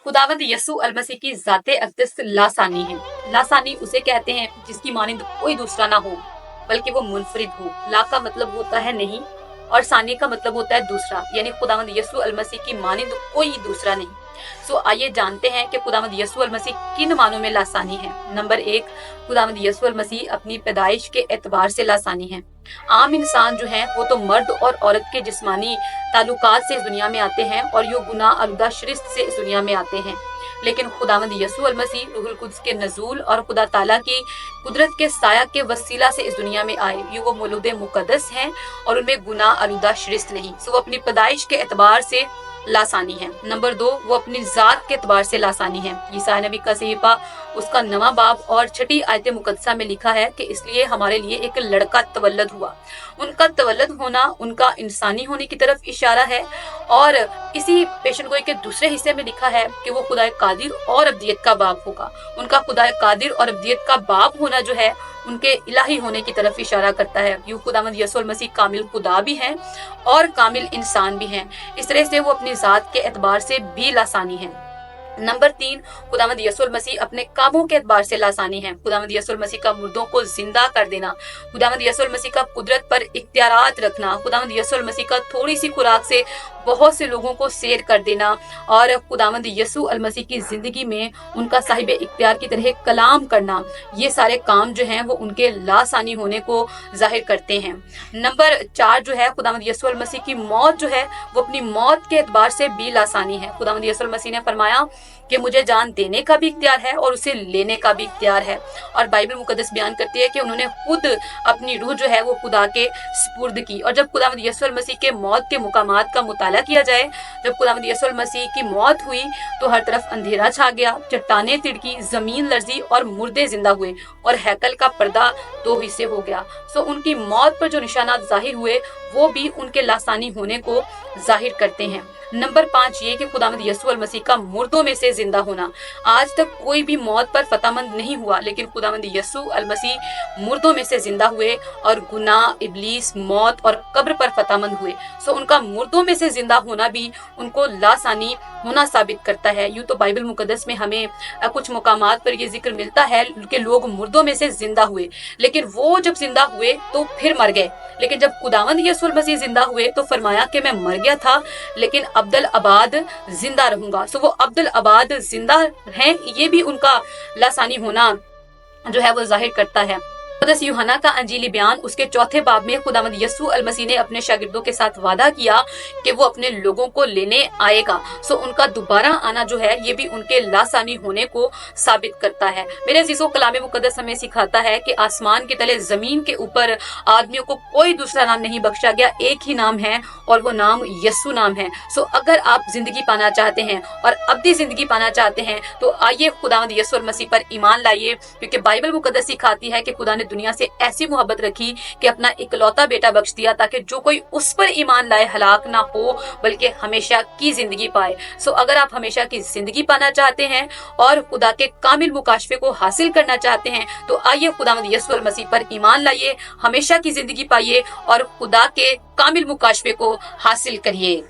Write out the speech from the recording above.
खुदावंद यसू अल मसीह की ज़ाते अक़दस लासानी है। लासानी उसे कहते हैं जिसकी मानिंद कोई दूसरा ना हो, बल्कि वो मुनफरिद हो। ला का मतलब होता है नहीं और सानी का मतलब होता है दूसरा, यानी खुदावंद यसू अल मसीह की मानिंद कोई दूसरा नहीं। सो आइए जानते हैं कि खुदावंद यसू अल मसीह किन मानों में लासानी है। नंबर 1, खुदावंद यसू अल मसीह अपनी पैदाइश के एतबार से लासानी है। आम इंसान जो है वो तो मर्द और औरत के जिस्मानी ताल्लुकात से इस दुनिया में आते हैं और यो गुनाह आलूदा शिरस्त से इस दुनिया में आते हैं, लेकिन खुदावंद यसू अल मसीह रूहुल कुद्स के नजूल और खुदा ताला की कुदरत के साया के वसीला से इस दुनिया में आए। ये वो मौलूद मुकद्दस हैं और उनमें गुनाह आलूदा शिरस्त नहीं। सो वो अपनी पैदाइश के एतबार से लासानी है। नंबर 2, वो अपनी जात के एतबार से लासानी है। ईसाई नबी का सहीफा उसका 9वां बाब और 6ठी आयत मुकद्दसा में लिखा है कि इसलिए हमारे लिए एक लड़का तवल्लद हुआ। उनका तवल्लद होना उनका इंसानी होने की तरफ इशारा है। और इसी पेशन गोई के दूसरे हिस्से में लिखा है कि वो खुदाए कादिर और अब्दियत का बाप होगा। उनका खुदाए कादिर और अब्दियत का बाप होना जो है उनके इलाही होने की तरफ इशारा करता है। यूं खुदावंद यसू अल मसीह कामिल खुदा भी हैं और कामिल इंसान भी हैं। इस तरह से वो अपनी जात के एतबार से भी लासानी है। नंबर 3, खुदावंद यसू अल मसीह अपने कामों के एतबार से लासानी है। खुदावंद यसू अल मसीह का मुर्दों को जिंदा कर देना, खुदावंद यसू अल मसीह का कुदरत पर इख्तियारात रखना, खुदावंद यसू अल मसीह का थोड़ी सी खुराक से बहुत से लोगों को सैर कर देना और खुदावंद यसू अल मसीह की जिंदगी में उनका साहिब इख्तियार की तरह कलाम करना, ये सारे काम जो हैं वो उनके लासानी होने को जाहिर करते हैं। नंबर 4 जो है खुदावंद यसू अल मसीह की मौत जो है वो अपनी मौत के एतबार से भी लासानी है। खुदावंद यसू अल मसीह ने फरमाया कि मुझे जान देने का भी इख्तियार है और उसे लेने का भी इख्तियार है। और बाइबल मुकद्दस बयान करती है कि उन्होंने खुद अपनी रूह जो है वो खुदा के सुपुर्द की। और जब खुदावंद यसू अल मसीह के मौत के मुकामात का मुताला किया जाए, जब खुदावंद यसू अल मसीह की मौत हुई तो हर तरफ अंधेरा छा गया, चट्टानें तिड़की, जमीन लर्जी और मुर्दे जिंदा हुए और हैकल का पर्दा 2 हिस्से हो गया। सो उनकी मौत पर जो निशानात जाहिर हुए वो भी उनके लासानी होने को जाहिर करते हैं। नंबर 5 ये कि खुदावंद यसू अल मसीह का मुर्दों में से जिंदा होना। आज तक कोई भी मौत पर फतहमंद नहीं हुआ, लेकिन खुदावंद यसू अल मसीह मुर्दों में से जिंदा हुए और गुनाह, इब्लीस, मौत और कब्र पर फतहमंद हुए। सो उनका मुर्दों में से जिंदा होना भी उनको लासानी होना साबित करता है। यूं तो बाइबल मुकद्दस में हमें कुछ मुकामात पर यह जिक्र मिलता है कि लोग मुर्दों में से जिंदा हुए, लेकिन वो जब जिंदा हुए तो फिर मर गए। लेकिन जब खुदावंद यसू अल मसीह जिंदा हुए तो फरमाया कि मैं मर गया था लेकिन अब्दुल अबाद जिंदा रहूंगा। सो वो अब्दुल अबाद जिंदा हैं, ये भी उनका लासानी होना जो है वो जाहिर करता है। मुक़द्दस यूहन्ना का अंजीली बयान उसके 4थे बाब में खुदावंद यसू अल मसीह ने अपने शागिर्दों के साथ वादा किया कि वो अपने लोगों को लेने आएगा। सो उनका दोबारा आना जो है ये भी उनके लासानी होने को साबित करता है। मेरे अज़ीज़ों, कलाम मुक़द्दस हमें सिखाता है कि आसमान के तले जमीन के ऊपर आदमियों को कोई दूसरा नाम नहीं बख्शा गया, एक ही नाम है और वो नाम यसू नाम है। सो अगर आप जिंदगी पाना चाहते हैं और अब्दी जिंदगी पाना चाहते हैं तो आइए खुदावंद यसू अल मसीह पर ईमान लाइए, क्योंकि बाइबल मुक़द्दस सिखाती है कि खुदा ने दुनिया से ऐसी मोहब्बत रखी कि अपना इकलौता बेटा बख्श दिया ताकि जो कोई उस पर ईमान लाए हलाक ना हो बल्कि हमेशा की जिंदगी पाए। सो अगर आप हमेशा की जिंदगी पाना चाहते हैं और खुदा के कामिल मुकाशफे को हासिल करना चाहते हैं तो आइए खुदावंद यसू अल मसीह पर ईमान लाइए, हमेशा की जिंदगी पाइए और खुदा के कामिल मुकाशफे को हासिल करिए।